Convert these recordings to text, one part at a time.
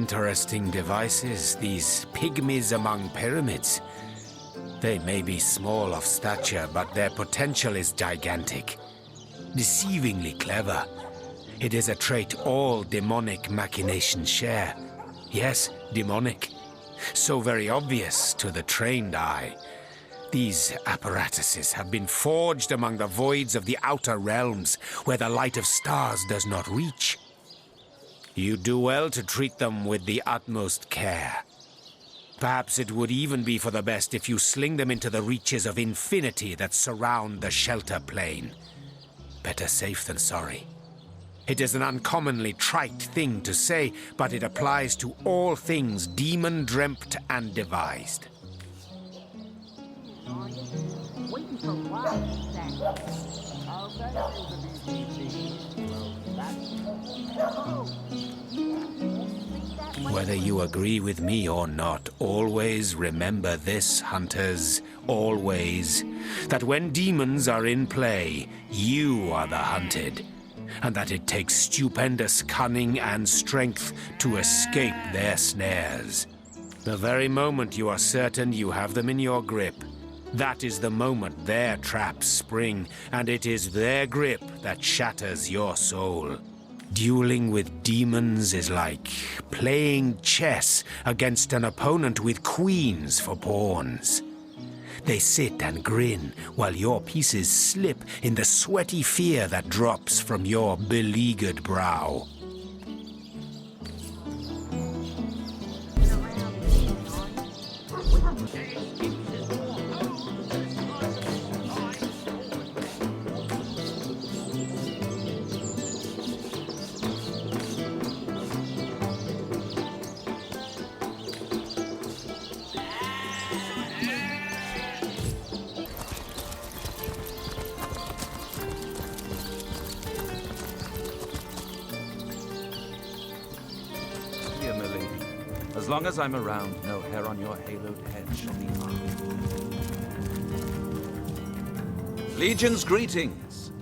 Interesting devices, these pygmies among pyramids. They may be small of stature, but their potential is gigantic. Deceivingly clever. It is a trait all demonic machinations share. Yes, demonic. So very obvious to the trained eye. These apparatuses have been forged among the voids of the outer realms, where the light of stars does not reach. You do well to treat them with the utmost care. Perhaps it would even be for the best if you sling them into the reaches of infinity that surround the shelter plane. Better safe than sorry. It is an uncommonly trite thing to say, but it applies to all things demon-dreamt and devised. Waiting for what? Whether you agree with me or not, always remember this, hunters, always, that when demons are in play, you are the hunted, and that it takes stupendous cunning and strength to escape their snares. The very moment you are certain you have them in your grip, that is the moment their traps spring, and it is their grip that shatters your soul. Dueling with demons is like playing chess against an opponent with queens for pawns. They sit and grin while your pieces slip in the sweaty fear that drops from your beleaguered brow. As long as I'm around, no hair on your haloed head shall be harmed. Legion's greetings.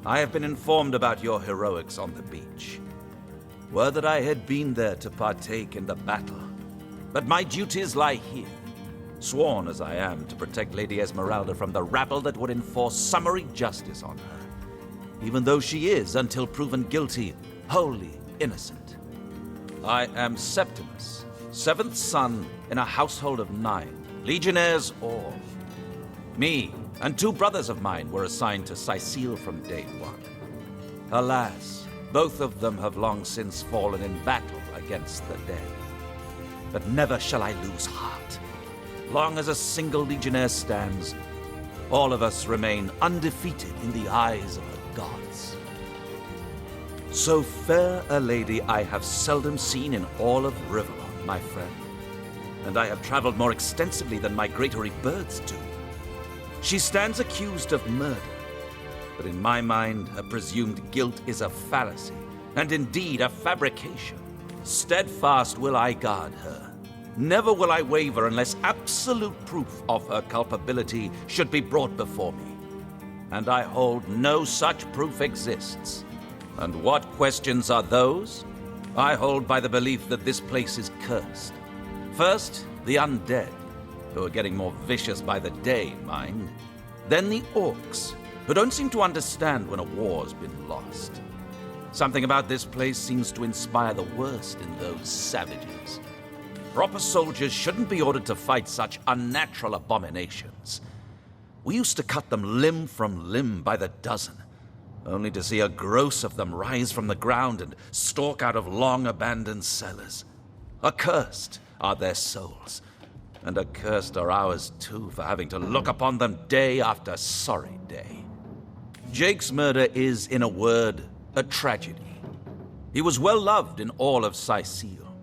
I have been informed about your heroics on the beach. Were that I had been there to partake in the battle. But my duties lie here, sworn as I am to protect Lady Esmeralda from the rabble that would enforce summary justice on her, even though she is, until proven guilty, wholly innocent. I am Septimus, seventh son in a household of 9, legionnaires all. Me and 2 brothers of mine were assigned to Sicile from day 1. Alas, both of them have long since fallen in battle against the dead. But never shall I lose heart. Long as a single legionnaire stands, all of us remain undefeated in the eyes of the gods. So fair a lady I have seldom seen in all of Riverlon, my friend. And I have traveled more extensively than migratory birds do. She stands accused of murder, but in my mind, her presumed guilt is a fallacy, and indeed a fabrication. Steadfast will I guard her. Never will I waver unless absolute proof of her culpability should be brought before me. And I hold no such proof exists. And what questions are those? I hold by the belief that this place is cursed. First, the undead, who are getting more vicious by the day, mind. Then the orcs, who don't seem to understand when a war's been lost. Something about this place seems to inspire the worst in those savages. Proper soldiers shouldn't be ordered to fight such unnatural abominations. We used to cut them limb from limb by the dozen, only to see a gross of them rise from the ground and stalk out of long-abandoned cellars. Accursed are their souls, and accursed are ours too for having to look upon them day after sorry day. Jake's murder is, in a word, a tragedy. He was well loved in all of Sicile.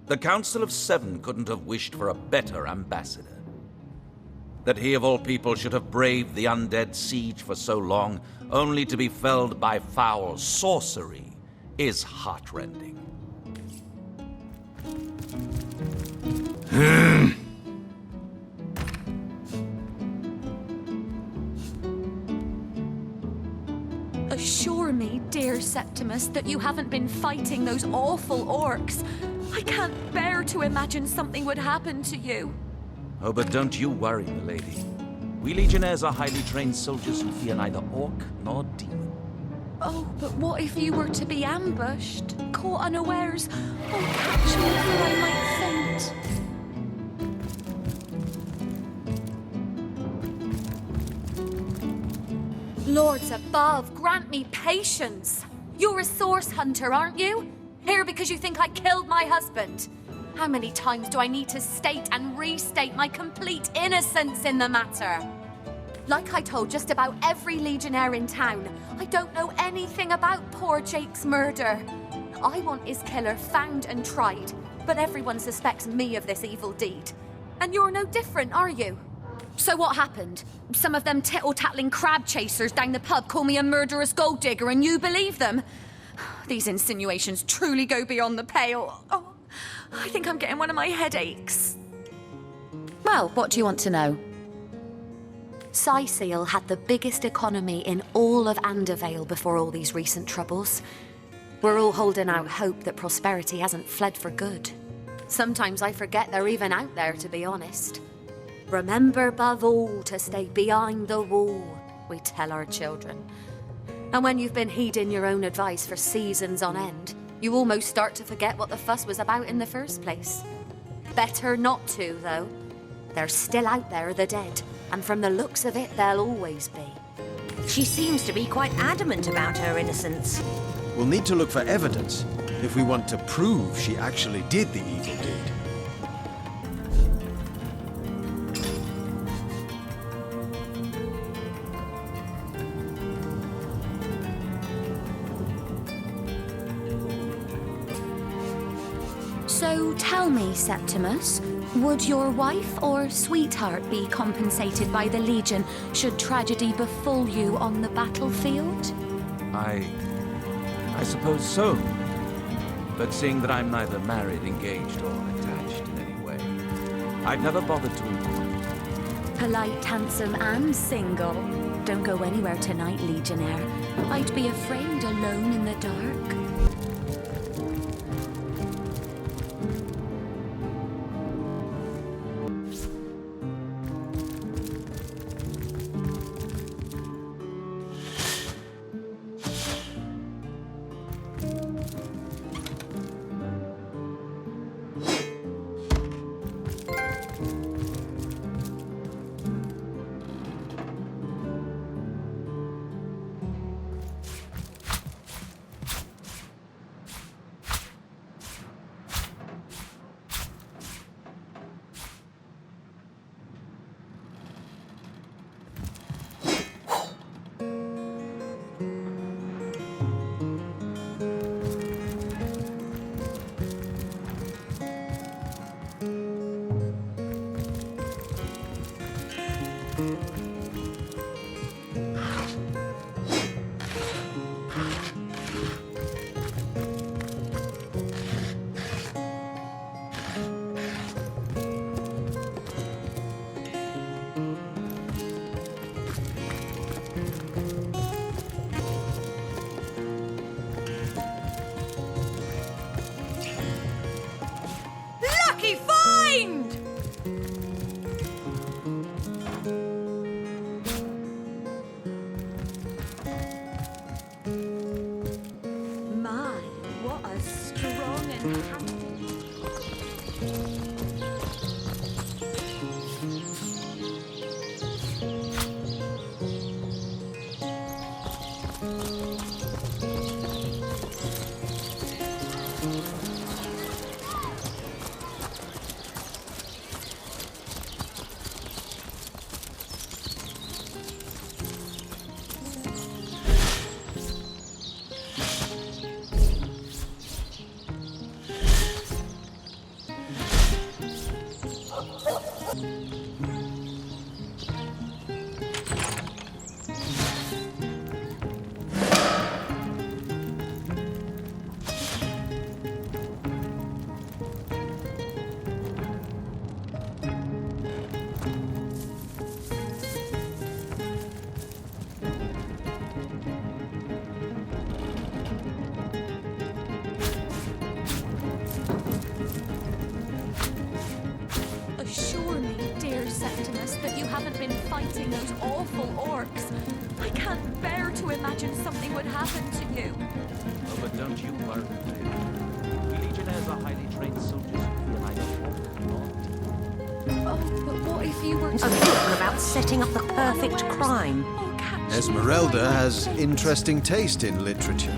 The Council of 7 couldn't have wished for a better ambassador. That he of all people should have braved the undead siege for so long, only to be felled by foul sorcery, is heartrending. Assure me, dear Septimus, that you haven't been fighting those awful orcs. I can't bear to imagine something would happen to you. Oh, but don't you worry, milady. We legionnaires are highly trained soldiers who fear neither orc nor demon. Oh, but what if you were to be ambushed, caught unawares? Oh, catch me or I might faint. Lords above, grant me patience. You're a source hunter, aren't you? Here because you think I killed my husband. How many times do I need to state and restate my complete innocence in the matter? Like I told just about every legionnaire in town, I don't know anything about poor Jake's murder. I want his killer found and tried, but everyone suspects me of this evil deed. And you're no different, are you? So what happened? Some of them tittle-tattling crab chasers down the pub call me a murderous gold digger and you believe them? These insinuations truly go beyond the pale. Oh, I think I'm getting one of my headaches. Well, what do you want to know? Seal had the biggest economy in all of Andervale before all these recent troubles. We're all holding out hope that prosperity hasn't fled for good. Sometimes I forget they're even out there, to be honest. Remember above all to stay behind the wall, we tell our children. And when you've been heeding your own advice for seasons on end, you almost start to forget what the fuss was about in the first place. Better not to, though. They're still out there, the dead, and from the looks of it, they'll always be. She seems to be quite adamant about her innocence. We'll need to look for evidence if we want to prove she actually did the evil deed. So tell me, Septimus, would your wife or sweetheart be compensated by the Legion should tragedy befall you on the battlefield? I suppose so. But seeing that I'm neither married, engaged, or attached in any way, I've never bothered to inquire. Polite, handsome, and single. Don't go anywhere tonight, Legionnaire. I'd be afraid alone in the dark. those awful orcs. I can't bear to imagine something would happen to you. Oh, but don't you worry. We Legionnaires are highly trained soldiers who feel neither hawk nor Oh, but what if you were to... A book about setting up the perfect crime. I'll catch you Esmeralda right has away. interesting taste in literature.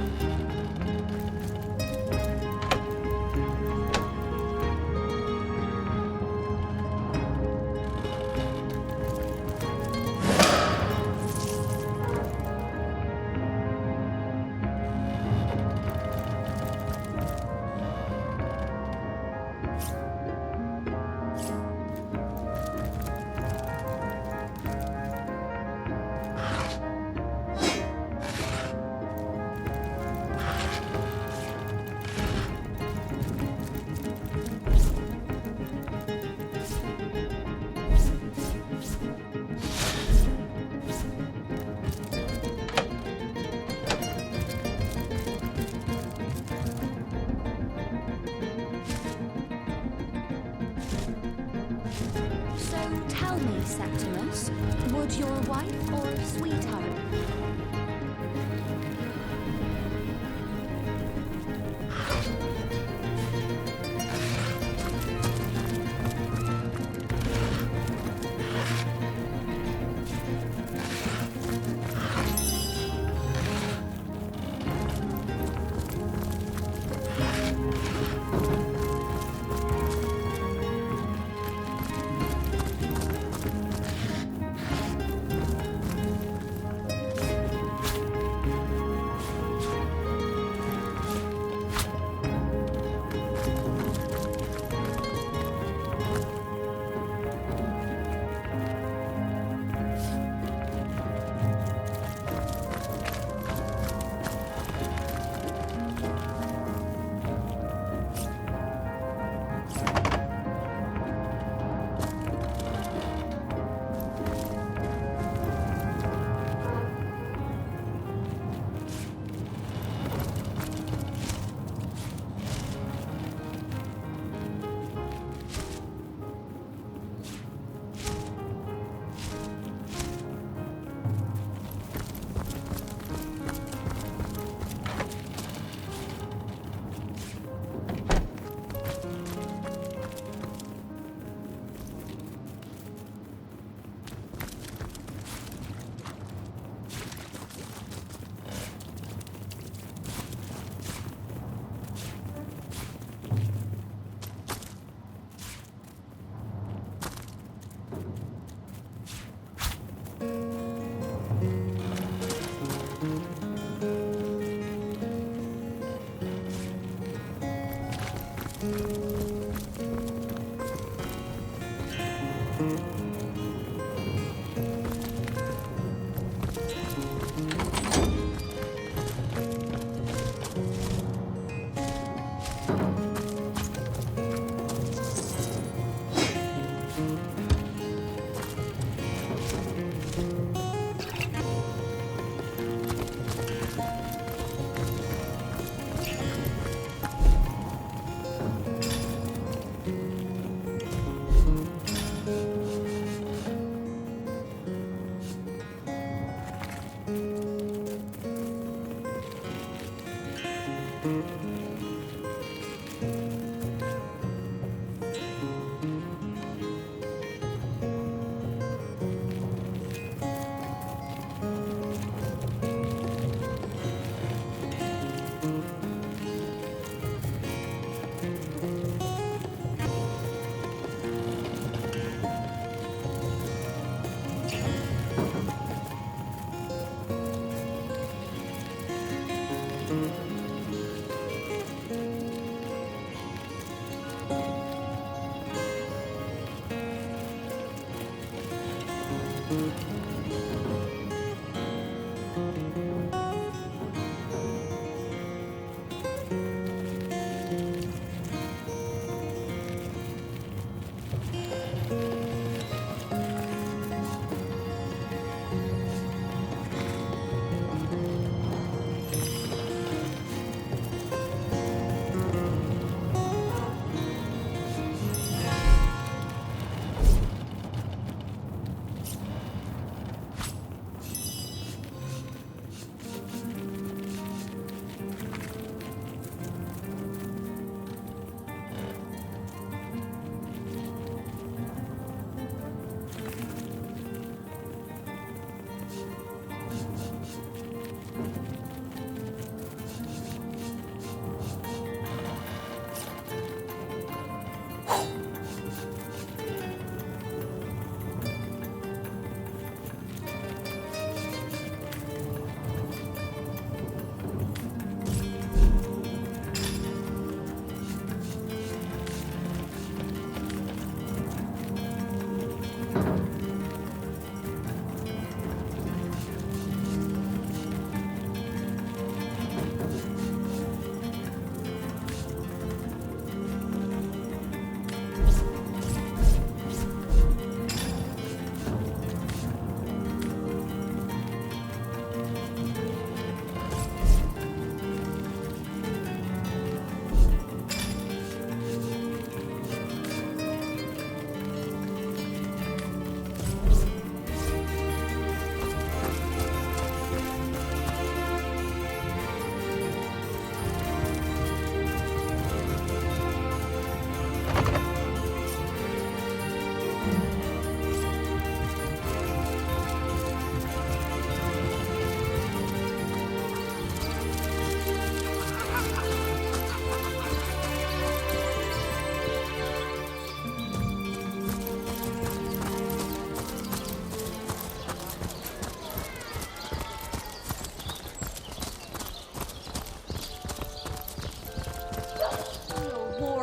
So tell me, Septimus, would your wife or sweetheart?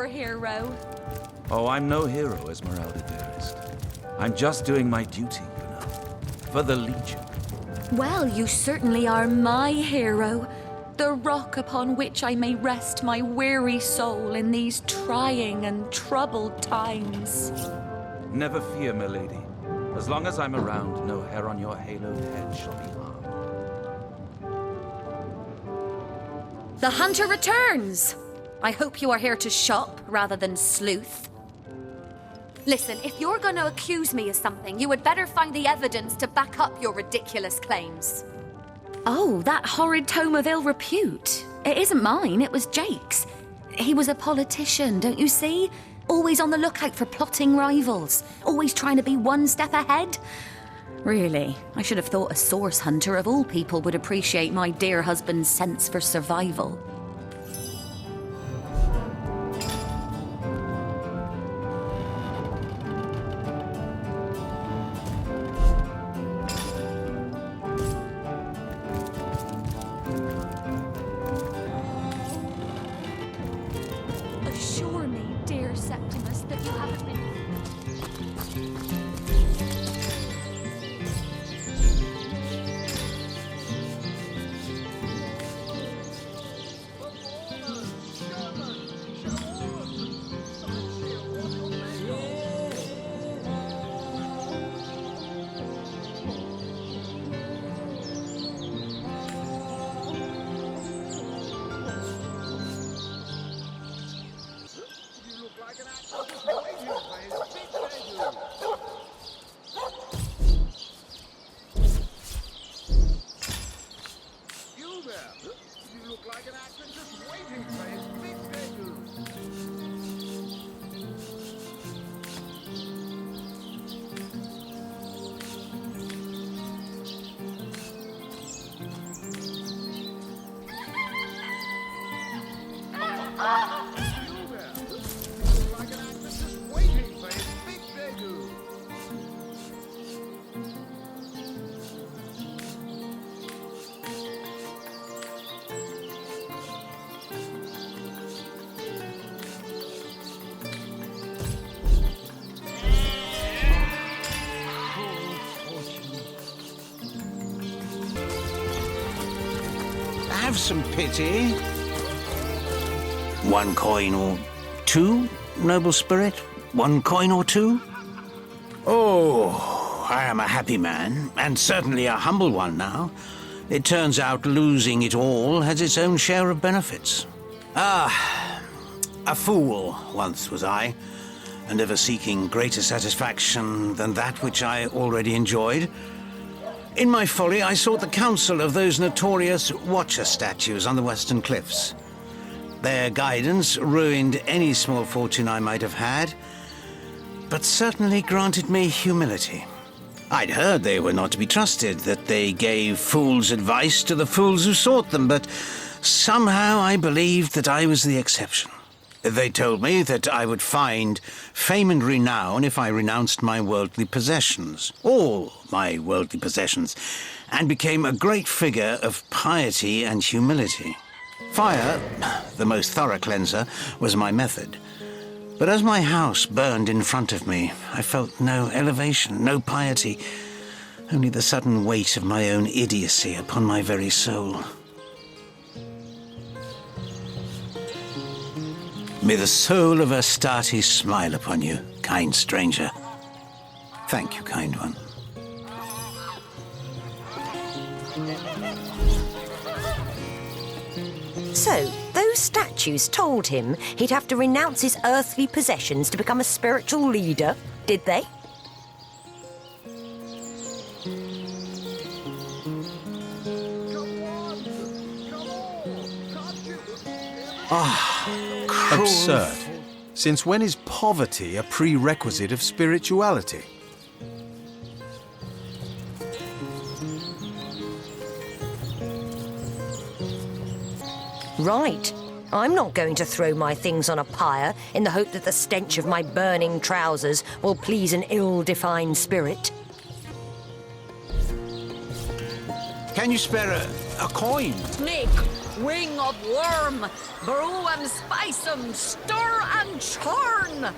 your hero. Oh, I'm no hero, Esmeralda, dearest. I'm just doing my duty, you know, for the Legion. Well, you certainly are my hero. The rock upon which I may rest my weary soul in these trying and troubled times. Never fear, milady. As long as I'm around, no hair on your haloed head shall be harmed. The hunter returns! I hope you are here to shop rather than sleuth. Listen, if you're going to accuse me of something, you had better find the evidence to back up your ridiculous claims. Oh, that horrid tome of ill repute. It isn't mine, it was Jake's. He was a politician, don't you see? Always on the lookout for plotting rivals. Always trying to be one step ahead. Really, I should have thought a source hunter of all people would appreciate my dear husband's sense for survival. Assure me, dear Septimus, that you haven't been... Have some pity. 1 coin or 2, noble spirit? 1 coin or 2? Oh, I am a happy man, and certainly a humble one now. It turns out losing it all has its own share of benefits. Ah, a fool once was I, and ever seeking greater satisfaction than that which I already enjoyed. In my folly, I sought the counsel of those notorious Watcher statues on the western cliffs. Their guidance ruined any small fortune I might have had, but certainly granted me humility. I'd heard they were not to be trusted, that they gave fool's advice to the fools who sought them, but somehow I believed that I was the exception. They told me that I would find fame and renown if I renounced my worldly possessions, all my worldly possessions, and became a great figure of piety and humility. Fire, the most thorough cleanser, was my method. But as my house burned in front of me, I felt no elevation, no piety, only the sudden weight of my own idiocy upon my very soul. May the soul of Astarte smile upon you, kind stranger. Thank you, kind one. So, those statues told him he'd have to renounce his earthly possessions to become a spiritual leader, did they? Absurd. Since when is poverty a prerequisite of spirituality? Right. I'm not going to throw my things on a pyre in the hope that the stench of my burning trousers will please an ill-defined spirit. Can you spare a coin? Snake, wing of worm, brew 'em, spice 'em, stir and churn!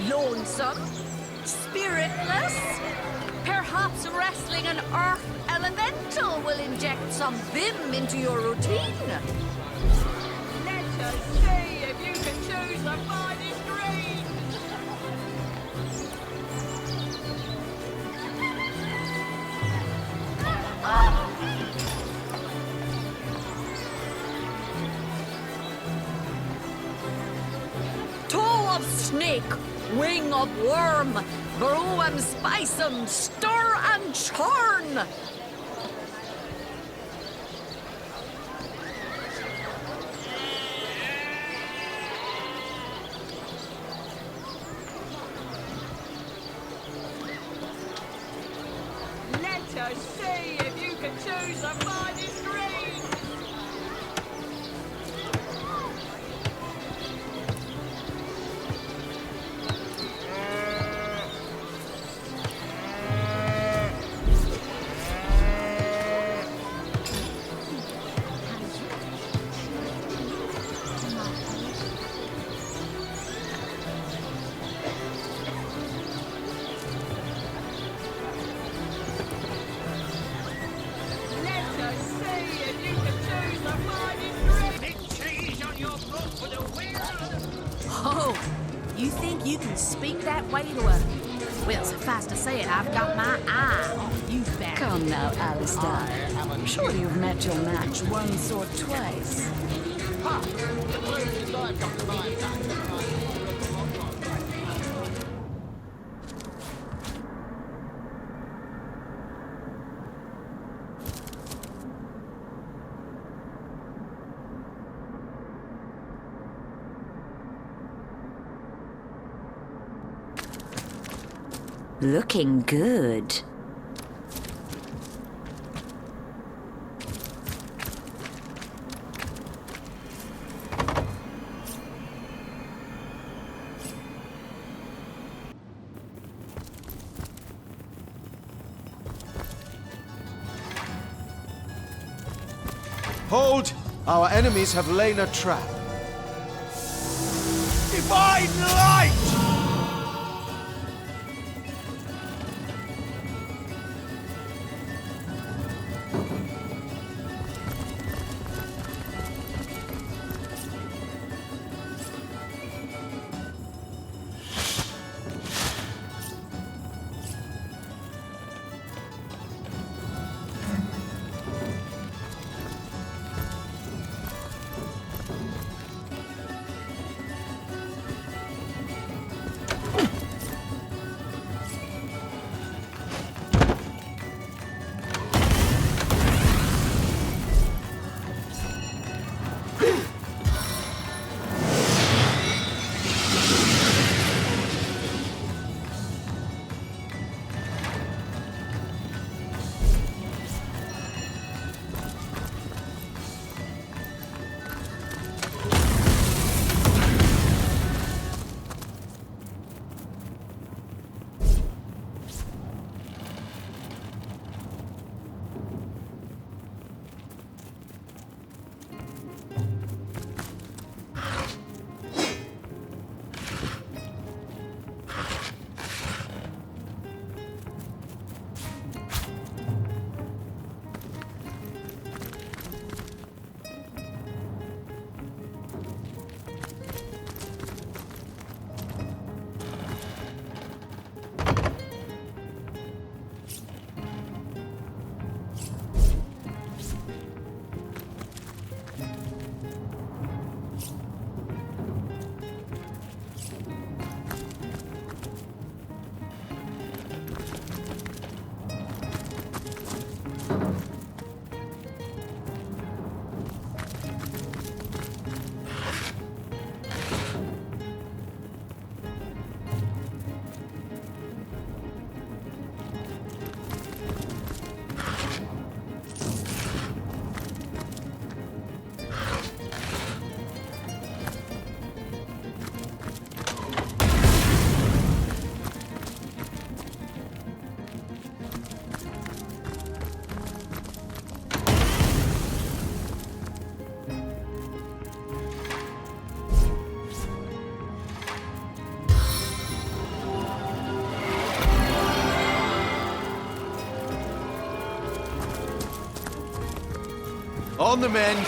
Lonesome? Spiritless? Perhaps wrestling an earth elemental will inject some vim into your routine. Let us see if you can choose the finest green. Toe of snake, wing of worm, brew 'em, spice 'em, stir and churn. Let us see if you can choose the finest green. Oh, you think you can speak that way to a... Well, suffice to say it, I've got my eye on you, back. Come now, Alistair. Surely you've met your match once or twice. Looking good. Hold! Our enemies have laid a trap. Divine light! On the mend.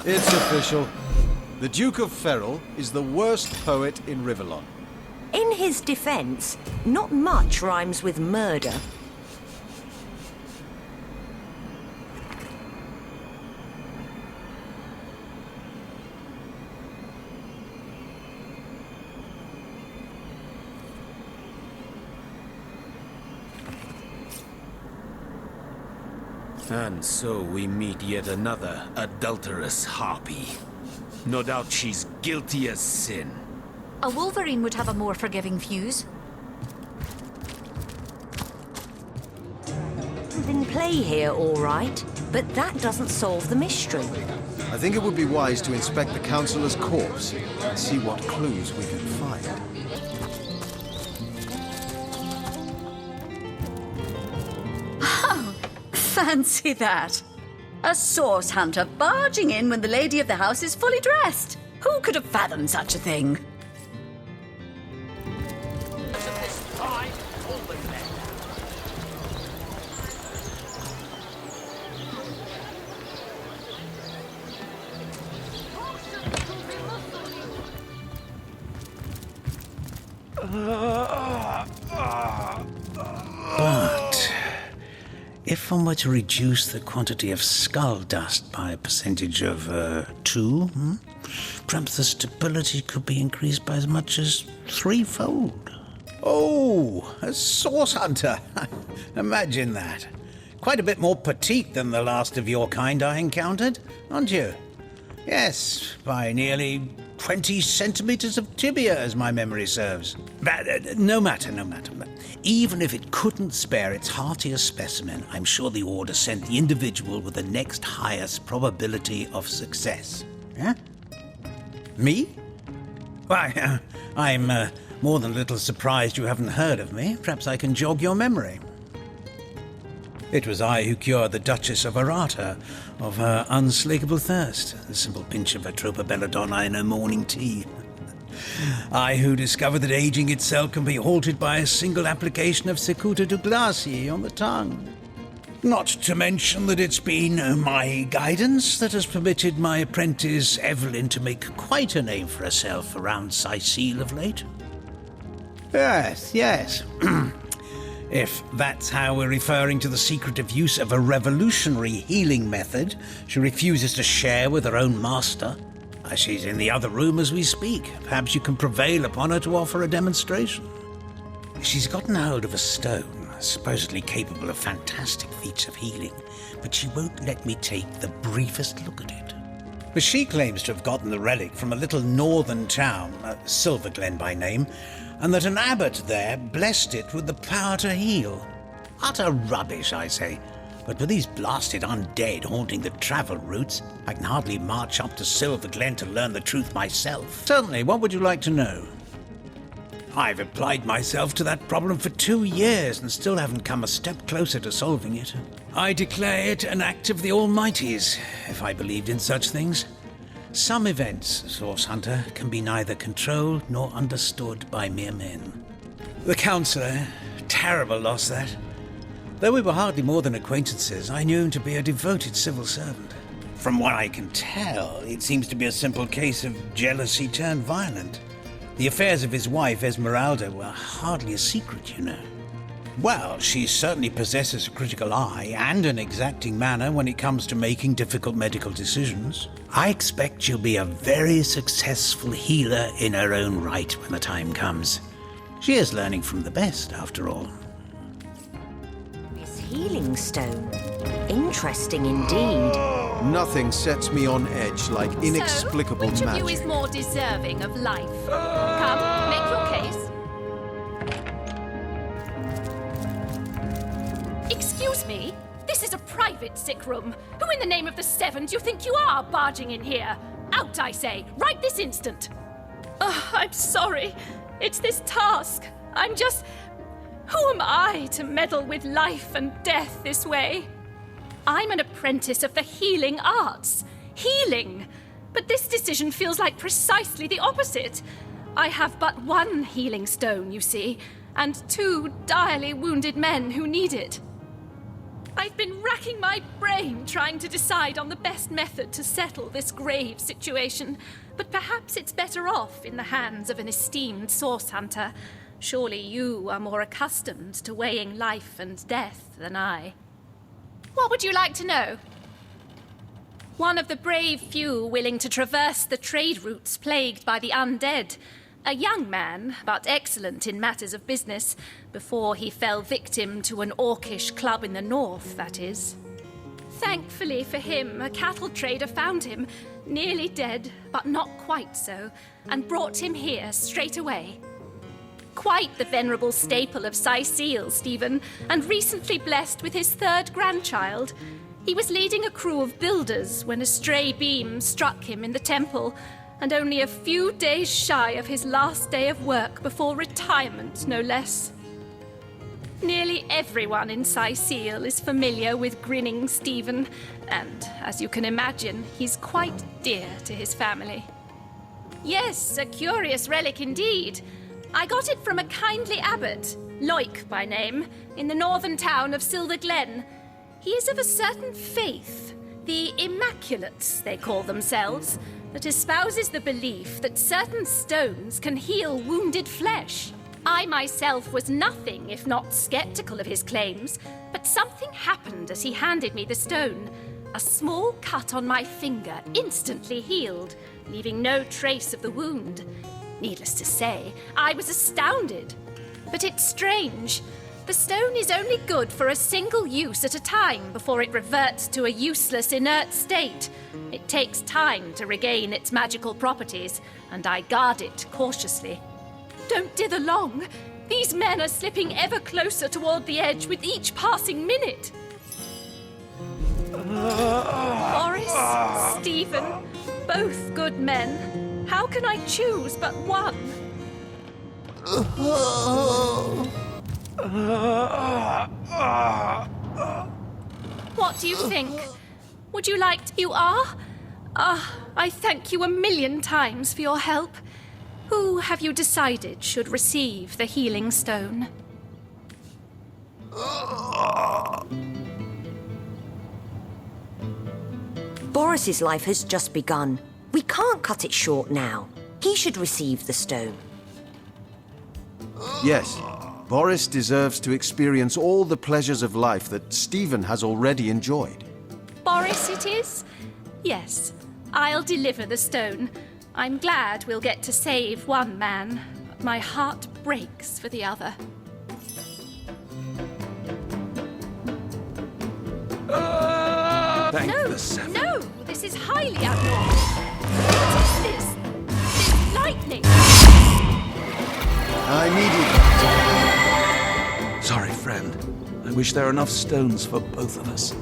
It's official. The Duke of Ferrol is the worst poet in Rivellon. In his defense, not much rhymes with murder. And so we meet yet another adulterous harpy. No doubt she's guilty as sin. A wolverine would have a more forgiving fuse. In play here, all right, but that doesn't solve the mystery. I think it would be wise to inspect the Councillor's corpse and see what clues we can find. Fancy that. A source hunter barging in when the lady of the house is fully dressed. Who could have fathomed such a thing? But if one were to reduce the quantity of skull dust by a percentage of 2, perhaps the stability could be increased by as much as 3-fold. Oh, a source hunter. Imagine that. Quite a bit more petite than the last of your kind I encountered, aren't you? Yes, by nearly 20 centimeters of tibia, as my memory serves. But no matter. Even if it couldn't spare its heartiest specimen, I'm sure the Order sent the individual with the next highest probability of success. Yeah? Me? Why, I'm more than a little surprised you haven't heard of me. Perhaps I can jog your memory. It was I who cured the Duchess of Arata of her unslakable thirst, a simple pinch of atropa belladonna in her morning tea. I who discovered that aging itself can be halted by a single application of cicuta douglasii on the tongue. Not to mention that it's been my guidance that has permitted my apprentice Evelyn to make quite a name for herself around Sicile of late. Yes. If that's how we're referring to the secretive use of a revolutionary healing method she refuses to share with her own master. She's in the other room as we speak. Perhaps you can prevail upon her to offer a demonstration. She's gotten hold of a stone, supposedly capable of fantastic feats of healing, but she won't let me take the briefest look at it. But she claims to have gotten the relic from a little northern town, Silverglen by name, and that an abbot there blessed it with the power to heal. Utter rubbish, I say. But with these blasted undead haunting the travel routes, I can hardly march up to Silverglen to learn the truth myself. Certainly, what would you like to know? I've applied myself to that problem for 2 years and still haven't come a step closer to solving it. I declare it an act of the Almighty's, if I believed in such things. Some events, Source Hunter, can be neither controlled nor understood by mere men. The Councillor, terrible loss that. Though we were hardly more than acquaintances, I knew him to be a devoted civil servant. From what I can tell, it seems to be a simple case of jealousy turned violent. The affairs of his wife, Esmeralda, were hardly a secret, you know. Well, she certainly possesses a critical eye and an exacting manner when it comes to making difficult medical decisions. I expect she'll be a very successful healer in her own right when the time comes. She is learning from the best, after all. This healing stone. Interesting indeed. Nothing sets me on edge like inexplicable which magic. of you is more deserving of life? Come, make your case. Excuse me? This is a private sick room. Who in the name of the Seven do you think you are barging in here? Out, I say, right this instant. I'm sorry. It's this task. I'm just... Who am I to meddle with life and death this way? I'm an apprentice of the healing arts. Healing! But this decision feels like precisely the opposite. I have but one healing stone, you see, and 2 direly wounded men who need it. I've been racking my brain trying to decide on the best method to settle this grave situation, but perhaps it's better off in the hands of an esteemed source hunter. Surely you are more accustomed to weighing life and death than I. What would you like to know? One of the brave few willing to traverse the trade routes plagued by the undead. A young man, but excellent in matters of business, before he fell victim to an orcish club in the north, that is. Thankfully for him, a cattle trader found him, nearly dead, but not quite so, and brought him here straight away. Quite the venerable staple of Seal, Stephen, and recently blessed with his 3rd grandchild. He was leading a crew of builders when a stray beam struck him in the temple, and only a few days shy of his last day of work before retirement, no less. Nearly everyone in Seal is familiar with Grinning Stephen, and, as you can imagine, he's quite dear to his family. Yes, a curious relic indeed. I got it from a kindly abbot, Loic by name, in the northern town of Silver Glen. He is of a certain faith, the Immaculates, they call themselves, that espouses the belief that certain stones can heal wounded flesh. I myself was nothing if not skeptical of his claims, but something happened as he handed me the stone. A small cut on my finger instantly healed, leaving no trace of the wound. Needless to say, I was astounded. But it's strange. The stone is only good for a single use at a time before it reverts to a useless, inert state. It takes time to regain its magical properties, and I guard it cautiously. Don't dither long. These men are slipping ever closer toward the edge with each passing minute. Boris, Stephen, both good men. How can I choose but one? What do you think? Would you like to... You are? I thank you a million times for your help. Who have you decided should receive the healing stone? Boris's life has just begun. We can't cut it short now. He should receive the stone. Yes, Boris deserves to experience all the pleasures of life that Stephen has already enjoyed. Boris it is? Yes, I'll deliver the stone. I'm glad we'll get to save one man, but my heart breaks for the other. Thank the seven. No, this is highly abnormal. What is this? This lightning! I needed... Sorry, friend. I wish there were enough stones for both of us.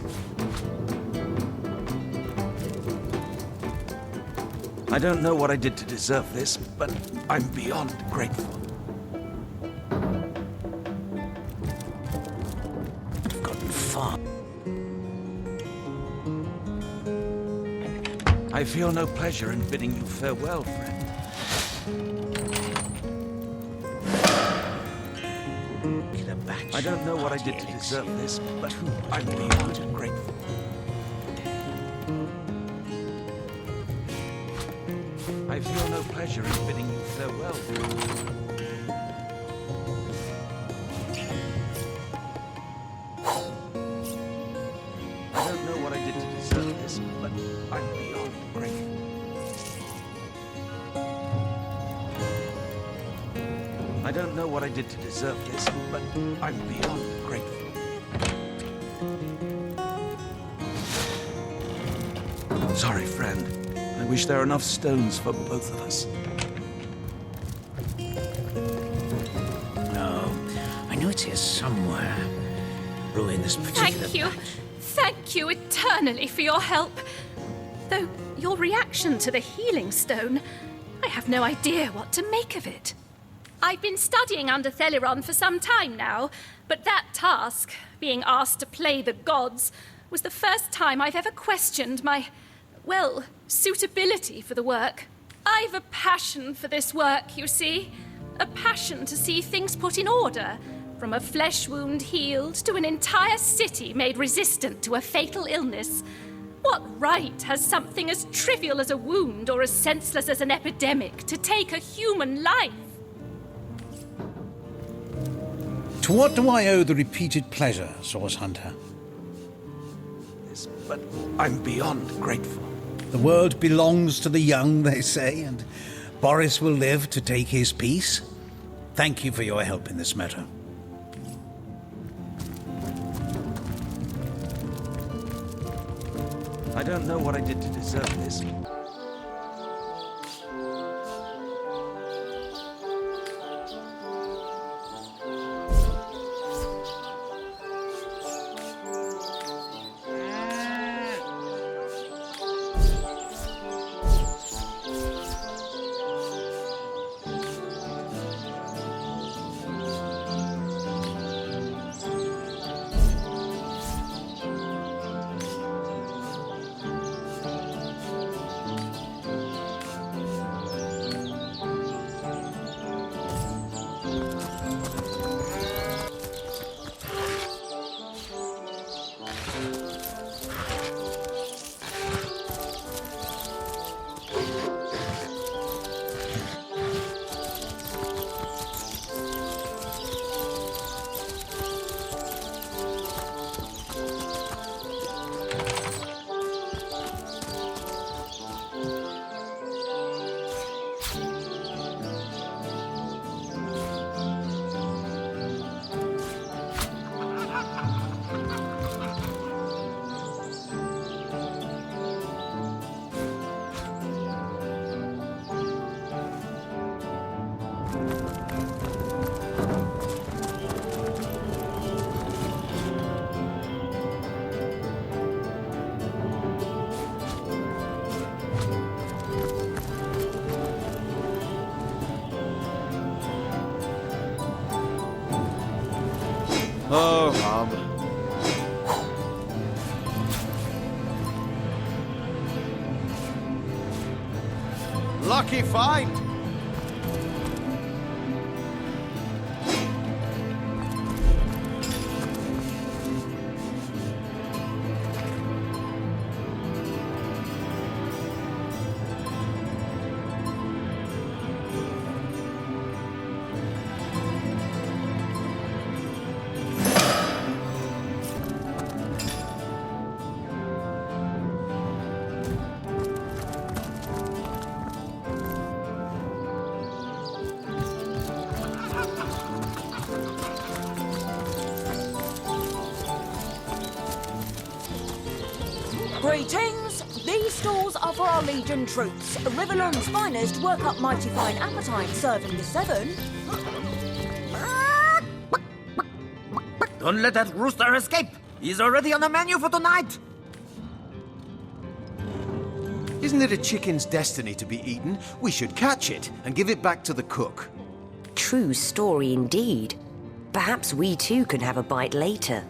I don't know what I did to deserve this, but I'm beyond grateful. I've gotten far. I feel no pleasure in bidding you farewell, friend. I don't know what I did to deserve this, but I'm beyond grateful. I feel no pleasure in bidding you farewell. I don't know what I did to deserve this, but I'm beyond grateful. I don't know what I did to deserve this, but I'm beyond grateful. Sorry, friend. I wish there were enough stones for both of us. No, I know it's here somewhere. Ruin this particular... Thank you. Thank you eternally for your help. Though your reaction to the healing stone, I have no idea what to make of it. I've been studying under Theleron for some time now, but that task, being asked to play the gods, was the first time I've ever questioned my, well, suitability for the work. I've a passion for this work, you see. A passion to see things put in order, from a flesh wound healed to an entire city made resistant to a fatal illness. What right has something as trivial as a wound or as senseless as an epidemic to take a human life? To what do I owe the repeated pleasure, Source Hunter? Yes, but I'm beyond grateful. The world belongs to the young, they say, and Boris will live to take his piece. Thank you for your help in this matter. I don't know what I did to deserve this. Oh, hum. Lucky find! Greetings! These stalls are for our Legion troops. Riverland's finest work up mighty fine appetite serving the seven. Don't let that rooster escape! He's already on the menu for tonight! Isn't it a chicken's destiny to be eaten? We should catch it and give it back to the cook. True story indeed. Perhaps we too can have a bite later.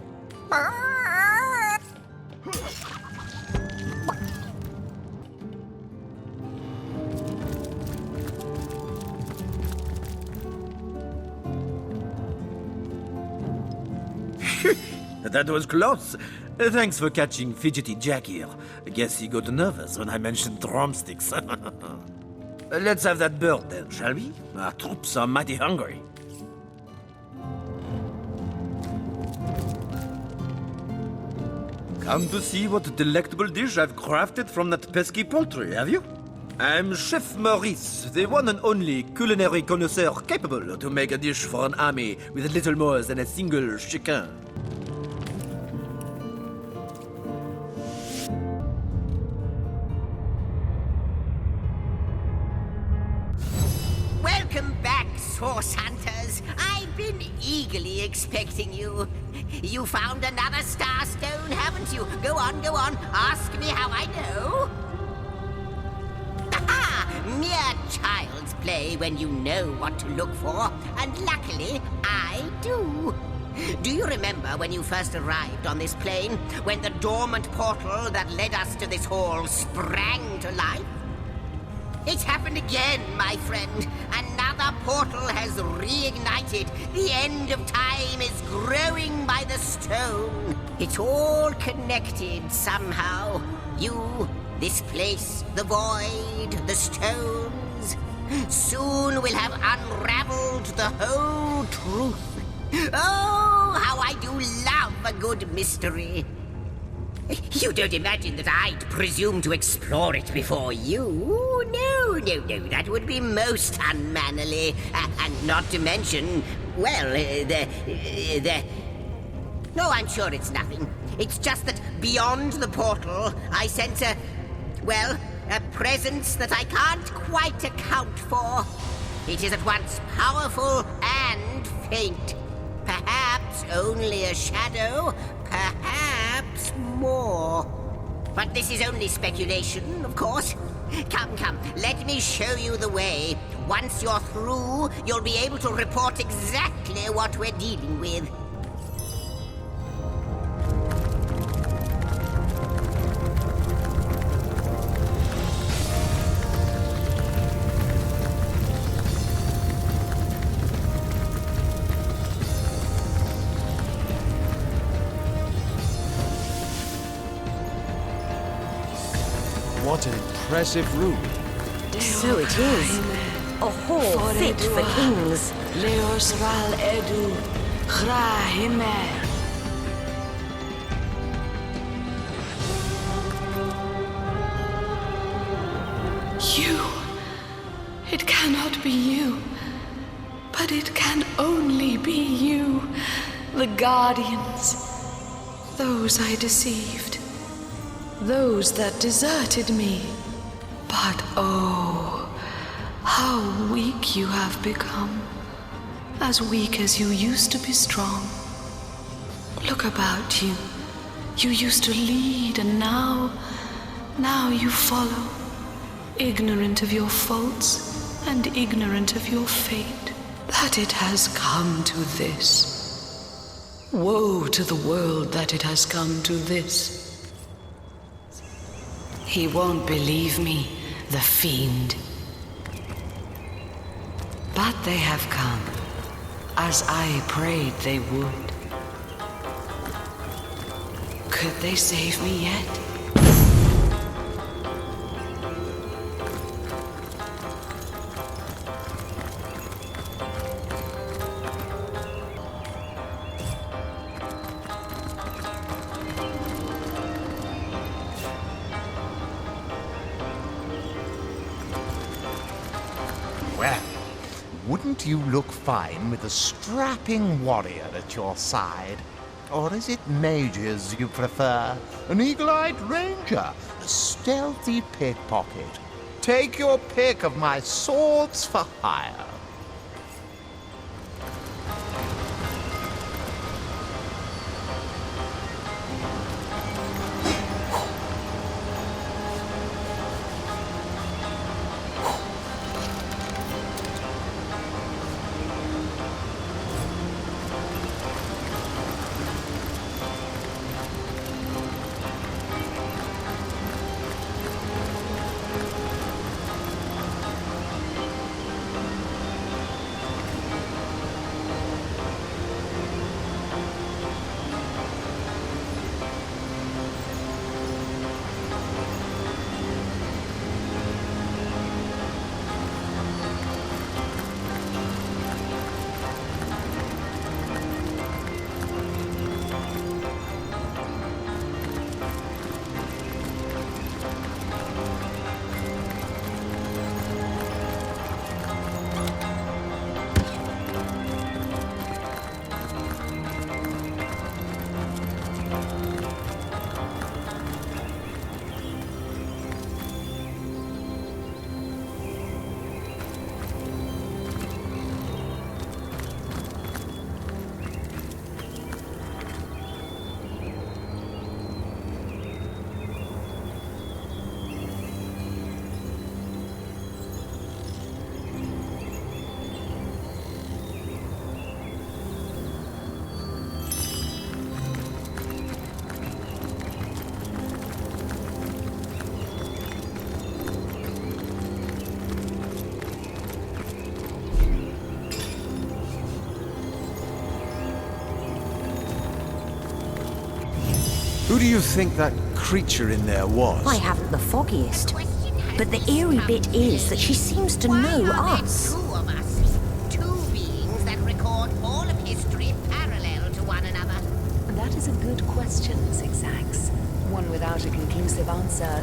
That was close. Thanks for catching Fidgety Jack here. I guess he got nervous when I mentioned drumsticks. Let's have that bird then, shall we? Our troops are mighty hungry. Come to see what delectable dish I've crafted from that pesky poultry, have you? I'm Chef Maurice, the one and only culinary connoisseur capable to make a dish for an army with little more than a single chicken. Welcome back, Source Hunters. I've been eagerly expecting you. You found another star stone, haven't you? Go on, go on. Ask me how I know. Mere child's play when you know what to look for, and luckily, I do. Do you remember when you first arrived on this plane, when the dormant portal that led us to this hall sprang to life? It's happened again, my friend. Another portal has reignited. The end of time is growing by the stone. It's all connected somehow. You, this place, the void, the stones. Soon we'll have unraveled the whole truth. Oh, how I do love a good mystery. You don't imagine that I'd presume to explore it before you? No, that would be most unmannerly. And not to mention, well, No, I'm sure it's nothing. It's just that beyond the portal, I sense a presence that I can't quite account for. It is at once powerful and faint. Perhaps only a shadow, perhaps more. But this is only speculation, of course. Come, let me show you the way. Once you're through, you'll be able to report exactly what we're dealing with. What an impressive room. So it is. A hall fit for kings. Leosral edu Grahime. You. It cannot be you. But it can only be you. The Guardians. Those I deceived. Those that deserted me. But oh, how weak you have become. As weak as you used to be strong. Look about you. You used to lead, and now you follow. Ignorant of your faults, and ignorant of your fate. That it has come to this. Woe to the world that it has come to this. He won't believe me, the fiend. But they have come, as I prayed they would. Could they save me yet? Well, wouldn't you look fine with a strapping warrior at your side? Or is it mages you prefer? An eagle-eyed ranger? A stealthy pickpocket? Take your pick of my swords for hire. Who do you think that creature in there was? I haven't the foggiest. But the eerie bit is that she seems to know us. Two of us. Two beings that record all of history parallel to one another. That is a good question, Zigzags. One without a conclusive answer,